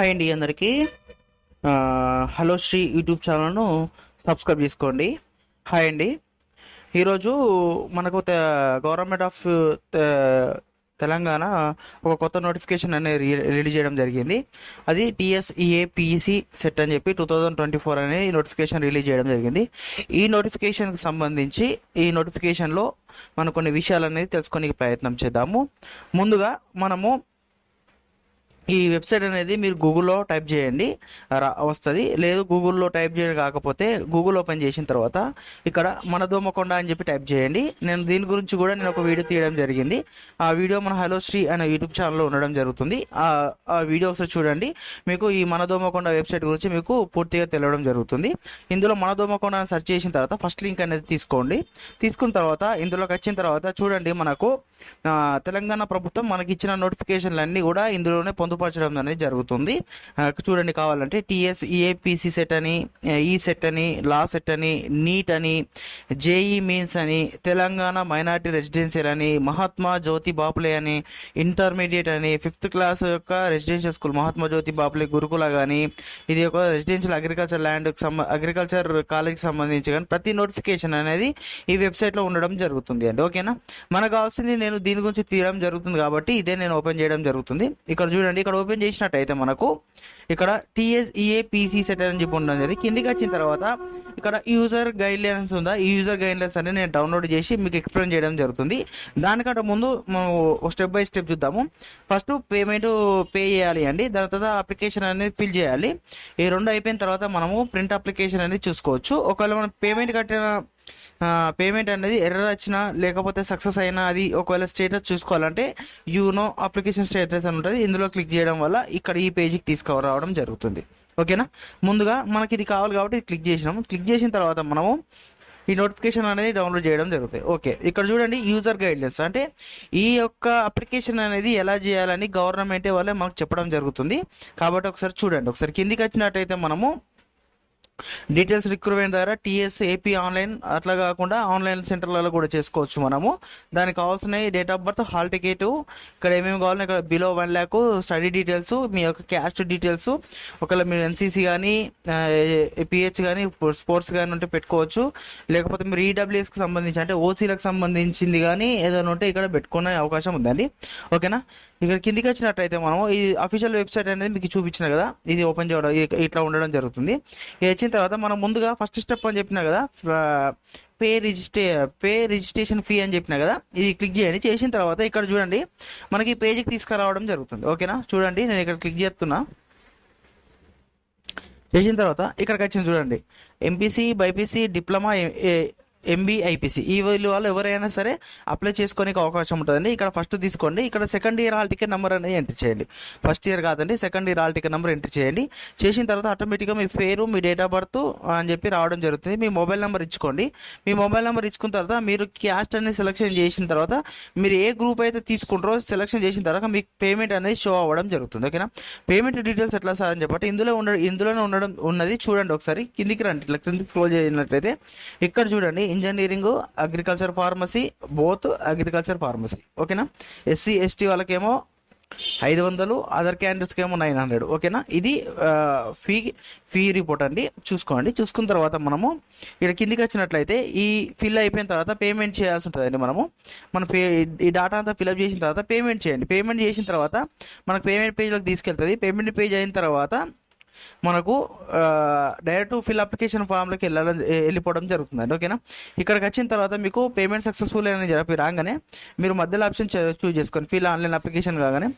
Hi అండి అందరికీ. Hello Sri YouTube ఛానల్ను సబ్స్క్రైబ్ చేసుకోండి. హాయ్ అండి. ఈరోజు మనకు గవర్నమెంట్ ఆఫ్ తెలంగాణ ఒక కొత్త నోటిఫికేషన్ అనేది రిలీజ్ చేయడం జరిగింది. అది TSEA-PEC సెట్ అని చెప్పి 2024 అనే నోటిఫికేషన్ రిలీజ్ చేయడం జరిగింది. ఈ నోటిఫికేషన్కి సంబంధించి ఈ నోటిఫికేషన్లో మనం కొన్ని విషయాలు అనేది తెలుసుకునే ప్రయత్నం చేద్దాము. ముందుగా మనము ఈ వెబ్సైట్ అనేది మీరు గూగుల్లో టైప్ చేయండి, వస్తుంది. లేదు గూగుల్లో టైప్ చేయడం కాకపోతే గూగుల్ ఓపెన్ చేసిన తర్వాత ఇక్కడ మన దోమకొండ అని చెప్పి టైప్ చేయండి. నేను దీని గురించి కూడా ఒక వీడియో తీయడం జరిగింది. ఆ వీడియో మన హలో శ్రీ అనే యూట్యూబ్ ఛానల్లో ఉండడం జరుగుతుంది. ఆ వీడియో ఒకసారి చూడండి. మీకు ఈ మన దోమకొండ వెబ్సైట్ గురించి మీకు పూర్తిగా తెలియడం జరుగుతుంది. ఇందులో మన దోమకొండ అని సెర్చ్ చేసిన తర్వాత ఫస్ట్ లింక్ అనేది తీసుకోండి. తీసుకున్న తర్వాత ఇందులోకి వచ్చిన తర్వాత చూడండి, మనకు తెలంగాణ ప్రభుత్వం మనకి ఇచ్చిన నోటిఫికేషన్లు అన్నీ కూడా ఇందులోనే పొందుపరచడం అనేది జరుగుతుంది. చూడండి, కావాలంటే TSEA-PEC సెట్ అని, ఈ సెట్ అని, లా సెట్ అని, నీట్ అని, JEE మీన్స్ అని, తెలంగాణ మైనారిటీ రెసిడెన్షియల్ అని, మహాత్మా జ్యోతి బాపులే అని, ఇంటర్మీడియట్ అని, 5th క్లాస్ యొక్క రెసిడెన్షియల్ స్కూల్ మహాత్మా జ్యోతి బాపులే గురుకుల కానీ, ఇది ఒక రెసిడెన్షియల్ అగ్రికల్చర్ అగ్రికల్చర్ కాలేజ్కి సంబంధించి కానీ ప్రతి నోటిఫికేషన్ అనేది ఈ వెబ్సైట్లో ఉండడం జరుగుతుంది అండి. ఓకేనా, మనకు కావాల్సింది నేను దీని గురించి తీయడం జరుగుతుంది కాబట్టి ఇదే నేను ఓపెన్ చేయడం జరుగుతుంది. ఇక్కడ చూడండి, ఇక్కడ ఓపెన్ చేసినట్టయితే మనకు ఇక్కడ TSEA-PEC సెట్ అని చెప్పి ఉండదు. కిందికి వచ్చిన తర్వాత ఇక్కడ యూజర్ గైడ్ లైన్స్ ఉందా, ఈ యూజర్ గైడ్ లైన్స్ అనేది నేను డౌన్లోడ్ చేసి మీకు ఎక్స్ప్లెయిన్ చేయడం జరుగుతుంది. దానికంటే ముందు మనం స్టెప్ బై స్టెప్ చూద్దాము. ఫస్ట్ పేమెంట్ పే చేయాలి అండి, దాని తర్వాత అప్లికేషన్ అనేది ఫిల్ చేయాలి. ఈ రెండు అయిపోయిన తర్వాత మనము ప్రింట్ అప్లికేషన్ అనేది చూసుకోవచ్చు. ఒకవేళ మనం పేమెంట్ అనేది ఎర్రర్ వచ్చినా లేకపోతే సక్సెస్ అయినా అది ఒకవేళ స్టేటస్ చూసుకోవాలంటే అప్లికేషన్ స్టేటస్ అని ఉంటుంది. ఇందులో క్లిక్ చేయడం వల్ల ఇక్కడ ఈ పేజీకి తీసుకురావడం జరుగుతుంది. ఓకేనా, ముందుగా మనకి ఇది కావాలి కాబట్టి క్లిక్ చేసినాము. క్లిక్ చేసిన తర్వాత మనము ఈ నోటిఫికేషన్ అనేది డౌన్లోడ్ చేయడం జరుగుతుంది. ఓకే, ఇక్కడ చూడండి యూజర్ గైడ్లైన్స్ అంటే ఈ యొక్క అప్లికేషన్ అనేది ఎలా చేయాలని గవర్నమెంటే వాళ్ళే మనకు చెప్పడం జరుగుతుంది. కాబట్టి ఒకసారి చూడండి, ఒకసారి కిందికి వచ్చినట్టయితే మనము డీటెయిల్స్ రిక్రూట్మెంట్ ద్వారా TSAP ఆన్లైన్, అట్లా కాకుండా ఆన్లైన్ సెంటర్లలో కూడా చేసుకోవచ్చు. మనము దానికి కావాల్సిన date of birth, hall ticket, ఇక్కడ ఏమేమి కావాలని ఇక్కడ బిలో 1 lakh స్టడీ డీటెయిల్స్, మీ యొక్క క్యాస్ట్ డీటెయిల్స్, ఒకవేళ మీరు NCC కానీ PH కానీ స్పోర్ట్స్ కానీ ఉంటే పెట్టుకోవచ్చు. లేకపోతే మీరు EWSకి సంబంధించి అంటే ఓసీలకు సంబంధించింది కానీ ఏదైనా ఉంటే ఇక్కడ పెట్టుకునే అవకాశం ఉందండి. ఓకేనా, ఇక్కడ కిందికి వచ్చినట్టయితే మనము ఈ అఫీషియల్ వెబ్సైట్ అనేది మీకు చూపించిన కదా, ఇది ఓపెన్ చేయడం ఇట్లా ఉండడం జరుగుతుంది. ఇది వచ్చిన తర్వాత మనం ముందుగా ఫస్ట్ స్టెప్ అని చెప్పినా కదా, పే రిజిస్ట్రేషన్ ఫీ అని చెప్పినా కదా, ఇది క్లిక్ చేయండి. చేసిన తర్వాత ఇక్కడ చూడండి మనకి పేజీకి తీసుకురావడం జరుగుతుంది. ఓకేనా, చూడండి నేను ఇక్కడ క్లిక్ చేస్తున్నా. చేసిన తర్వాత ఇక్కడికి వచ్చింది చూడండి, MPC, BIPC, diploma, MB, IPC ఈ వాళ్ళు ఎవరైనా సరే అప్లై చేసుకోనికి అవకాశం ఉంటుందండి. ఇక్కడ ఫస్ట్ తీసుకోండి, ఇక్కడ second year hall ticket number అనేది ఎంటర్ చేయండి. ఫస్ట్ ఇయర్ కాదండి, second year hall ticket number enter చేయండి. చేసిన తర్వాత ఆటోమేటిక్గా మీ పేరు, మీ డేట్ ఆఫ్ బర్త్ అని చెప్పి రావడం జరుగుతుంది. మీ మొబైల్ నెంబర్ ఇచ్చుకోండి. మీ మొబైల్ నెంబర్ ఇచ్చుకున్న తర్వాత మీరు క్యాస్ట్ అనేది సెలెక్షన్ చేసిన తర్వాత మీరు ఏ గ్రూప్ అయితే తీసుకుంటారో సెలెక్షన్ చేసిన తర్వాత మీకు పేమెంట్ అనేది షో అవ్వడం జరుగుతుంది. ఓకేనా, పేమెంట్ డీటెయిల్స్ ఎట్లా సార్ అని చెప్పి ఇందులోనే ఉండడం ఉన్నది. చూడండి, ఒకసారి కిందికి రండి, ఇట్లా కిందికి స్క్రోల్ చేసినట్లయితే ఇక్కడ చూడండి engineering, agriculture, pharmacy, both agriculture, pharmacy. ఓకేనా, SC ST వాళ్ళకేమో 500, అదర్ క్యాండిడేట్స్కి ఏమో 900. ఓకేనా, ఇది ఫీ రిపోర్ట్ అండి. చూసుకోండి. చూసుకున్న తర్వాత మనము ఇక్కడ కిందికి వచ్చినట్లయితే ఈ ఫిల్ అయిపోయిన తర్వాత పేమెంట్ చేయాల్సి ఉంటుందండి. మన ఈ డాటా అంతా ఫిల్అప్ చేసిన తర్వాత పేమెంట్ చేయండి. పేమెంట్ చేసిన తర్వాత మనకు పేమెంట్ పేజ్లోకి తీసుకెళ్తుంది. పేమెంట్ పేజ్ అయిన తర్వాత మనకు డైరెక్ట్ ఫిల్ అప్లికేషన్ ఫామ్లోకి వెళ్ళిపోవడం జరుగుతుందండి. ఓకేనా, ఇక్కడికి వచ్చిన తర్వాత మీకు పేమెంట్ సక్సెస్ఫుల్ అని చెప్పి రాగానే మీరు మధ్యలో ఆప్షన్ చూజ్ చేసుకొని ఫిల్ ఆన్లైన్ అప్లికేషన్ కాగానే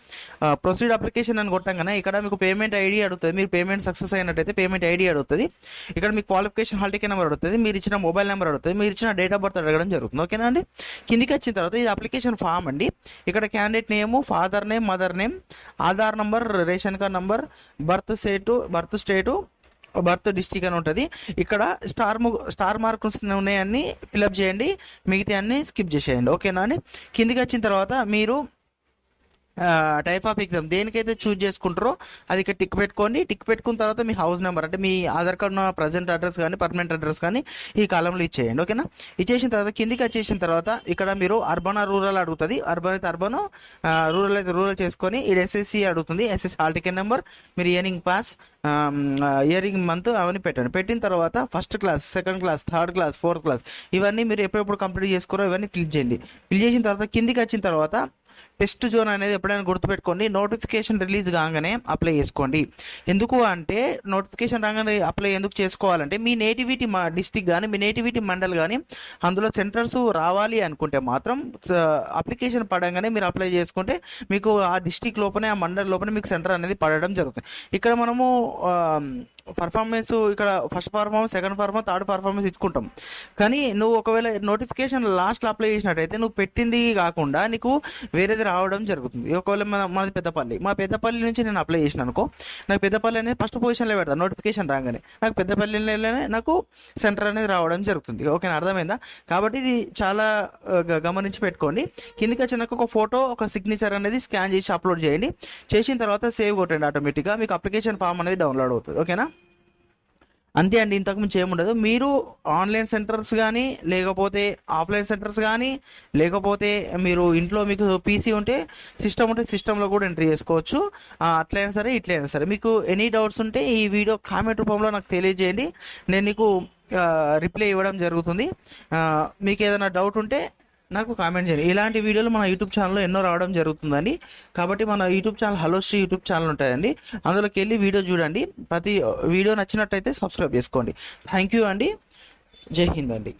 ప్రొసీడ్ అప్లికేషన్ అని కొట్టంగానే ఇక్కడ మీకు పేమెంట్ ID అడుగుతుంది. మీరు పేమెంట్ సక్సెస్ అయినట్టయితే పేమెంట్ ID అడుగుతుంది. ఇక్కడ మీకు క్వాలిఫికేషన్, హాల్ టికెట్ నెంబర్ అడుగుతుంది, మీరు ఇచ్చిన మొబైల్ నెంబర్ అడుగుతుంది, మీరు ఇచ్చిన డేట్ ఆఫ్ బర్త్ అడగడం జరుగుతుంది. ఓకేనా అండి, కిందికి వచ్చిన తర్వాత ఇది అప్లికేషన్ ఫామ్ అండి. ఇక్కడ candidate name, father name, mother name, Aadhaar number, ration card number, birth state, birth district అని ఉంటుంది. ఇక్కడ స్టార్ మార్క్స్ ఉన్నాయన్నీ ఫిల్అప్ చేయండి, మిగతా అన్ని స్కిప్ చేసేయండి. ఓకేనా అండి, కిందికి వచ్చిన తర్వాత మీరు టైప్ ఆఫ్ ఎగ్జామ్ దేనికైతే చూజ్ చేసుకుంటారో అది ఇక్కడ టిక్ పెట్టుకోండి. టిక్ పెట్టుకున్న తర్వాత మీ హౌస్ నెంబర్ అంటే మీ ఆధార్ కార్డు ఉన్న ప్రజెంట్ అడ్రస్ కానీ పర్మనెంట్ అడ్రస్ కానీ ఈ కాలంలో ఇచ్చేయండి. ఓకేనా? ఇచ్చేసిన తర్వాత కిందికి వచ్చేసిన తర్వాత ఇక్కడ మీరు అర్బన్ రూరల్ అడుగుతుంది. అర్బన్ అయితే అర్బన్, రూరల్ అయితే రూరల్ చేసుకొని ఇది ఎస్ఎస్సి అడుగుతుంది. ఎస్ఎస్సి హాల్ టికెట్ నెంబర్, మీరు ఇయరింగ్ పాస్, ఇయరింగ్ మంత్ అవన్నీ పెట్టండి. పెట్టిన తర్వాత first class, second class, third class, fourth class ఇవన్నీ మీరు ఎప్పుడెప్పుడు కంప్లీట్ చేసుకోరో ఇవన్నీ ఫిల్ చేయండి. ఫిల్ చేసిన తర్వాత కిందికి వచ్చిన తర్వాత టెస్ట్ జోన్ అనేది ఎప్పుడైనా గుర్తుపెట్టుకోండి. నోటిఫికేషన్ రిలీజ్ కాగానే అప్లై చేసుకోండి. ఎందుకు అంటే నోటిఫికేషన్ రాగానే అప్లై ఎందుకు చేసుకోవాలంటే మీ నేటివిటీ డిస్టిక్ కానీ మీ నేటివిటీ మండల్ కానీ అందులో సెంటర్స్ రావాలి అనుకుంటే మాత్రం అప్లికేషన్ పడంగానే మీరు అప్లై చేసుకుంటే మీకు ఆ డిస్టిక్ లోపలనే ఆ మండల్ లోపలనే మీకు సెంటర్ అనేది పడడం జరుగుతుంది. ఇక్కడ మనము పర్ఫార్మెన్స్ ఇక్కడ first performance, second performance, third performance ఇచ్చుకుంటాం. కానీ నువ్వు ఒకవేళ నోటిఫికేషన్ లాస్ట్లో అప్లై చేసినట్టయితే నువ్వు పెట్టింది కాకుండా నీకు వేరేది రావడం జరుగుతుంది. ఒకవేళ మనది పెద్దపల్లి, మా పెద్దపల్లి నుంచి నేను అప్లై చేసిన అనుకో, నాకు పెద్దపల్లి అనేది ఫస్ట్ పొజిషన్లో పెడతాను. నోటిఫికేషన్ రాగానే నాకు పెద్దపల్లిలోనే నాకు సెంటర్ అనేది రావడం జరుగుతుంది. ఓకేనా? అర్థమైందా? కాబట్టి ఇది చాలా గమనించి పెట్టుకోండి. కిందికి వచ్చినాక ఒక ఫోటో, ఒక సిగ్నేచర్ అనేది స్కాన్ చేసి అప్లోడ్ చేయండి. చేసిన తర్వాత సేవ్ కొట్టండి. ఆటోమేటిక్గా మీకు అప్లికేషన్ ఫామ్ అనేది డౌన్లోడ్ అవుతుంది. ఓకేనా? అంతే అండి, ఇంతకుమించి ఏముండదు. మీరు ఆన్లైన్ సెంటర్స్ కానీ లేకపోతే ఆఫ్లైన్ సెంటర్స్ కానీ లేకపోతే మీరు ఇంట్లో మీకు పీసీ ఉంటే సిస్టమ్ ఉంటే సిస్టంలో కూడా ఎంట్రీ చేసుకోవచ్చు. అట్లయినా సరే ఇట్లయినా సరే మీకు ఎనీ డౌట్స్ ఉంటే ఈ వీడియో కామెంట్ రూపంలో నాకు తెలియజేయండి. నేను నీకు రిప్లై ఇవ్వడం జరుగుతుంది. మీకు ఏదైనా డౌట్ ఉంటే నాకు కామెంట్ చేయండి. ఇలాంటి వీడియోలు మన యూట్యూబ్ ఛానల్లో ఎన్నో రావడం జరుగుతుందండి. కాబట్టి మన YouTube channel hello Sri YouTube channel ఉంటుందండి. అందులోకి వెళ్ళి వీడియో చూడండి. ప్రతి వీడియో నచ్చినట్టయితే సబ్స్క్రైబ్ చేసుకోండి. థ్యాంక్ యూ అండి. జై హింద్ అండి.